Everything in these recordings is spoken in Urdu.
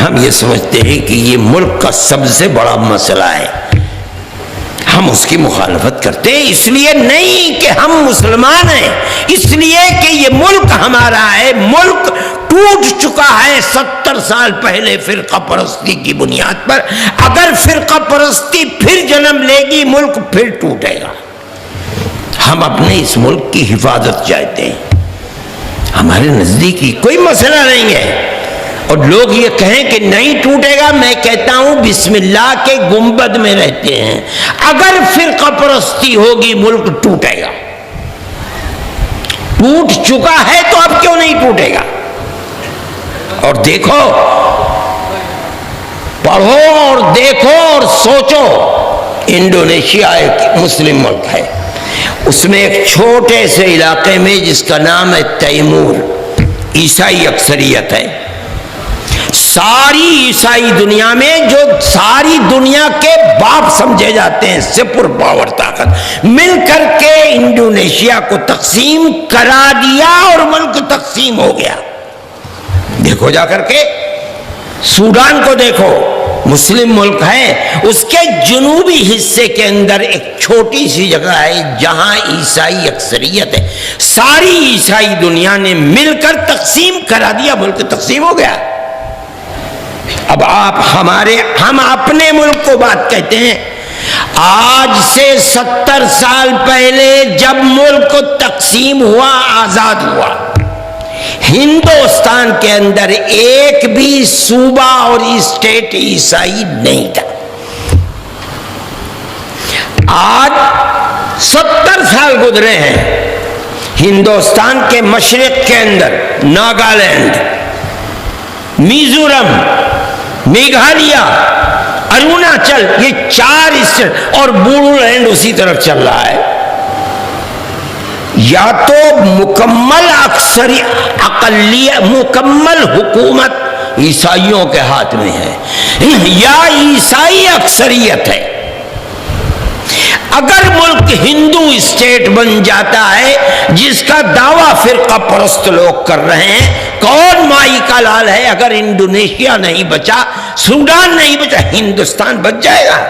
ہم یہ سمجھتے ہیں کہ یہ ملک کا سب سے بڑا مسئلہ ہے، ہم اس کی مخالفت کرتے ہیں، اس لیے نہیں کہ ہم مسلمان ہیں، اس لیے کہ یہ ملک ہمارا ہے، ملک ٹوٹ چکا ہے 70 سال پہلے فرقہ پرستی کی بنیاد پر، اگر فرقہ پرستی پھر جنم لے گی ملک پھر ٹوٹے گا۔ ہم اپنے اس ملک کی حفاظت چاہتے ہیں، ہمارے نزدیک کوئی مسئلہ نہیں ہے، اور لوگ یہ کہیں کہ نہیں ٹوٹے گا، میں کہتا ہوں بسم اللہ کے گنبد میں رہتے ہیں، اگر فرقہ پرستی ہوگی ملک ٹوٹے گا، ٹوٹ چکا ہے تو اب کیوں نہیں ٹوٹے گا؟ اور دیکھو، پڑھو اور دیکھو اور سوچو، انڈونیشیا ایک مسلم ملک ہے، اس میں ایک چھوٹے سے علاقے میں جس کا نام ہے تیمور، عیسائی اکثریت ہے، ساری عیسائی دنیا میں جو ساری دنیا کے باپ سمجھے جاتے ہیں، سپر پاور طاقت مل کر کے انڈونیشیا کو تقسیم کرا دیا اور ملک تقسیم ہو گیا۔ دیکھو جا کر کے سوڈان کو دیکھو، مسلم ملک ہے، اس کے جنوبی حصے کے اندر ایک چھوٹی سی جگہ ہے جہاں عیسائی اکثریت ہے، ساری عیسائی دنیا نے مل کر تقسیم کرا دیا، ملک تقسیم ہو گیا۔ اب ہم اپنے ملک کو بات کہتے ہیں، آج سے 70 سال پہلے جب ملک تقسیم ہوا، آزاد ہوا، ہندوستان کے اندر ایک بھی صوبہ اور اسٹیٹ عیسائی نہیں تھا۔ آج 70 سال گزرے ہیں، ہندوستان کے مشرق کے اندر ناگالینڈ، میزورم، میگھالیہ، اروناچل، یہ 4 اسٹیٹ اور بوڈو لینڈ اسی طرف چل رہا ہے۔ یا تو مکمل مکمل حکومت عیسائیوں کے ہاتھ میں ہے یا عیسائی اکثریت ہے۔ اگر ملک ہندو اسٹیٹ بن جاتا ہے جس کا دعویٰ فرقہ پرست لوگ کر رہے ہیں، کون مائی کا لال ہے؟ اگر انڈونیشیا نہیں بچا، سوڈان نہیں بچا، ہندوستان بچ جائے گا۔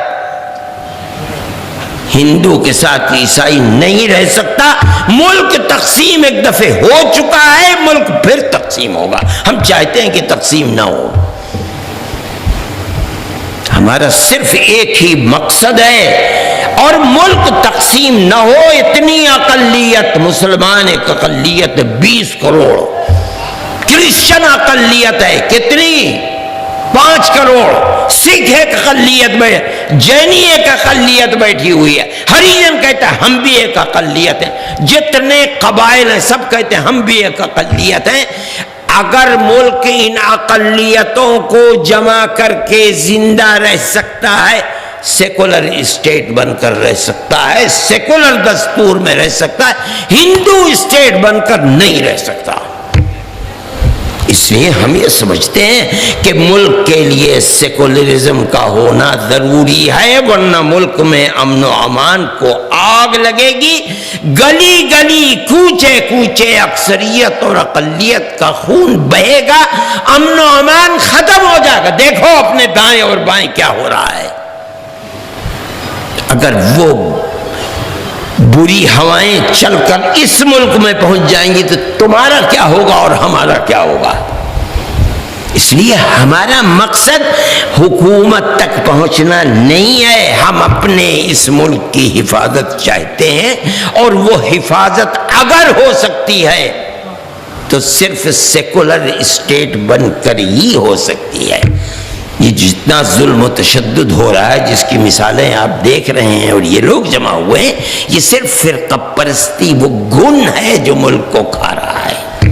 ہندو کے ساتھ عیسائی نہیں رہ سکتا، ملک تقسیم ایک دفعہ ہو چکا ہے، ملک پھر تقسیم ہوگا۔ ہم چاہتے ہیں کہ تقسیم نہ ہو، ہمارا صرف ایک ہی مقصد ہے، اور ملک تقسیم نہ ہو۔ اتنی اقلیت، مسلمان ایک اقلیت 20 کروڑ، کرسچن اقلیت ہے کتنی؟ 5 کروڑ، سکھ ایک اقلیت میں، جینی ایک اقلیت بیٹھی ہوئی ہے، ہریجن کہتا ہے ہم بھی ایک اقلیت ہیں، جتنے قبائل ہیں سب کہتے ہیں ہم بھی ایک اقلیت ہیں۔ اگر ملک ان اقلیتوں کو جمع کر کے زندہ رہ سکتا ہے، سیکولر اسٹیٹ بن کر رہ سکتا ہے، سیکولر دستور میں رہ سکتا ہے، ہندو اسٹیٹ بن کر نہیں رہ سکتا۔ اس لیے ہم یہ سمجھتے ہیں کہ ملک کے لیے سیکولرزم کا ہونا ضروری ہے، ورنہ ملک میں امن و امان کو آگ لگے گی، گلی گلی کوچے کوچے اکثریت اور اقلیت کا خون بہے گا، امن و امان ختم ہو جائے گا۔ دیکھو اپنے دائیں اور بائیں کیا ہو رہا ہے۔ اگر وہ بری ہوائیں چل کر اس ملک میں پہنچ جائیں گی تو تمہارا کیا ہوگا اور ہمارا کیا ہوگا؟ اس لیے ہمارا مقصد حکومت تک پہنچنا نہیں ہے، ہم اپنے اس ملک کی حفاظت چاہتے ہیں، اور وہ حفاظت اگر ہو سکتی ہے تو صرف سیکولر اسٹیٹ بن کر ہی ہو سکتی ہے۔ یہ جتنا ظلم و تشدد ہو رہا ہے، جس کی مثالیں آپ دیکھ رہے ہیں اور یہ لوگ جمع ہوئے ہیں، یہ صرف فرقہ پرستی وہ گن ہے جو ملک کو کھا رہا ہے،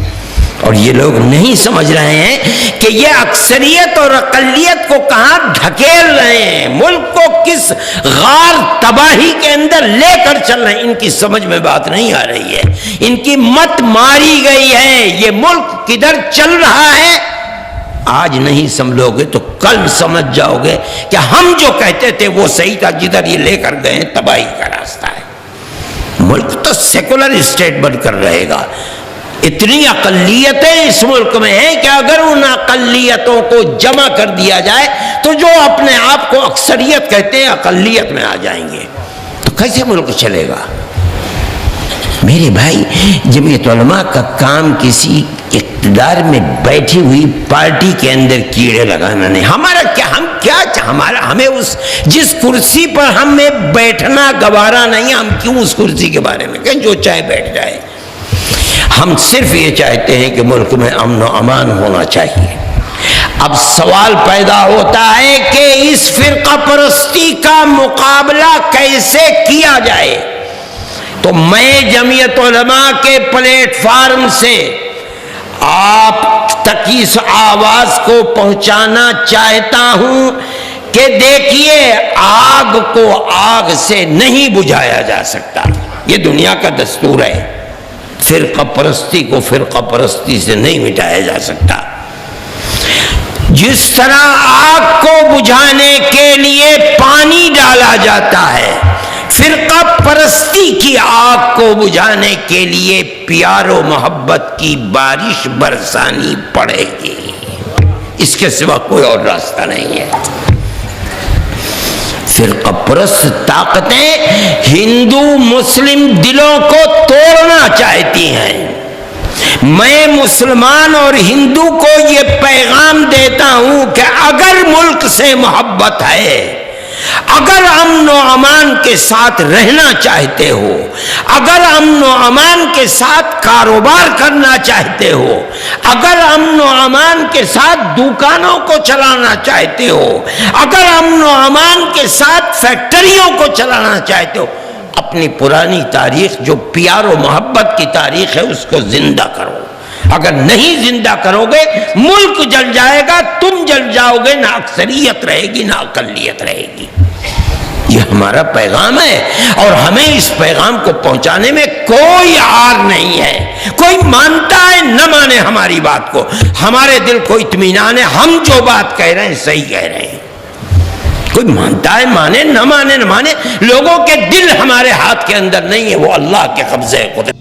اور یہ لوگ نہیں سمجھ رہے ہیں کہ یہ اکثریت اور اقلیت کو کہاں دھکیل رہے ہیں، ملک کو کس غار تباہی کے اندر لے کر چل رہے ہیں۔ ان کی سمجھ میں بات نہیں آ رہی ہے، ان کی مت ماری گئی ہے، یہ ملک کدھر چل رہا ہے آج نہیں سمجھو گے تو کل سمجھ جاؤ گے کہ ہم جو کہتے تھے وہ صحیح تھا، جدھر یہ لے کر گئے تباہی کا راستہ ہے۔ ملک تو سیکولر اسٹیٹ بن کر رہے گا، اتنی اقلیتیں اس ملک میں ہیں کہ اگر ان اقلیتوں کو جمع کر دیا جائے تو جو اپنے آپ کو اکثریت کہتے ہیں اقلیت میں آ جائیں گے، تو کیسے ملک چلے گا؟ میرے بھائی، جمعیت علماء کا کام کسی اقتدار میں بیٹھی ہوئی پارٹی کے اندر کیڑے لگانا نہیں۔ ہمیں اس جس کرسی پر ہمیں بیٹھنا گوارا نہیں، ہم کیوں اس کرسی کے بارے میں کہ جو چاہے بیٹھ جائے؟ ہم صرف یہ چاہتے ہیں کہ ملک میں امن و امان ہونا چاہیے۔ اب سوال پیدا ہوتا ہے کہ اس فرقہ پرستی کا مقابلہ کیسے کیا جائے؟ تو میں جمعیت علماء کے پلیٹ فارم سے آپ تک اس آواز کو پہنچانا چاہتا ہوں کہ دیکھیے، آگ کو آگ سے نہیں بجھایا جا سکتا، یہ دنیا کا دستور ہے۔ فرقہ پرستی کو فرقہ پرستی سے نہیں مٹایا جا سکتا۔ جس طرح آگ کو بجھانے کے لیے پانی ڈالا جاتا ہے، فرقہ پرستی کی آگ کو بجھانے کے لیے پیار و محبت کی بارش برسانی پڑے گی، اس کے سوا کوئی اور راستہ نہیں ہے۔ فرقہ پرست طاقتیں ہندو مسلم دلوں کو توڑنا چاہتی ہیں۔ میں مسلمان اور ہندو کو یہ پیغام دیتا ہوں کہ اگر ملک سے محبت ہے، اگر امن و امان کے ساتھ رہنا چاہتے ہو، اگر امن و امان کے ساتھ کاروبار کرنا چاہتے ہو، اگر امن و امان کے ساتھ دکانوں کو چلانا چاہتے ہو، اگر امن و امان کے ساتھ فیکٹریوں کو چلانا چاہتے ہو، اپنی پرانی تاریخ جو پیار و محبت کی تاریخ ہے اس کو زندہ کرو۔ اگر نہیں زندہ کرو گے ملک جل جائے گا، تم جل جاؤ گے، نہ اکثریت رہے گی نہ اقلیت رہے گی۔ یہ ہمارا پیغام ہے اور ہمیں اس پیغام کو پہنچانے میں کوئی عار نہیں ہے۔ کوئی مانتا ہے نہ مانے ہماری بات کو، ہمارے دل کو اطمینان ہے، ہم جو بات کہہ رہے ہیں صحیح کہہ رہے ہیں۔ کوئی مانتا ہے مانے، نہ مانے نہ مانے، لوگوں کے دل ہمارے ہاتھ کے اندر نہیں ہے، وہ اللہ کے قبضے قدرت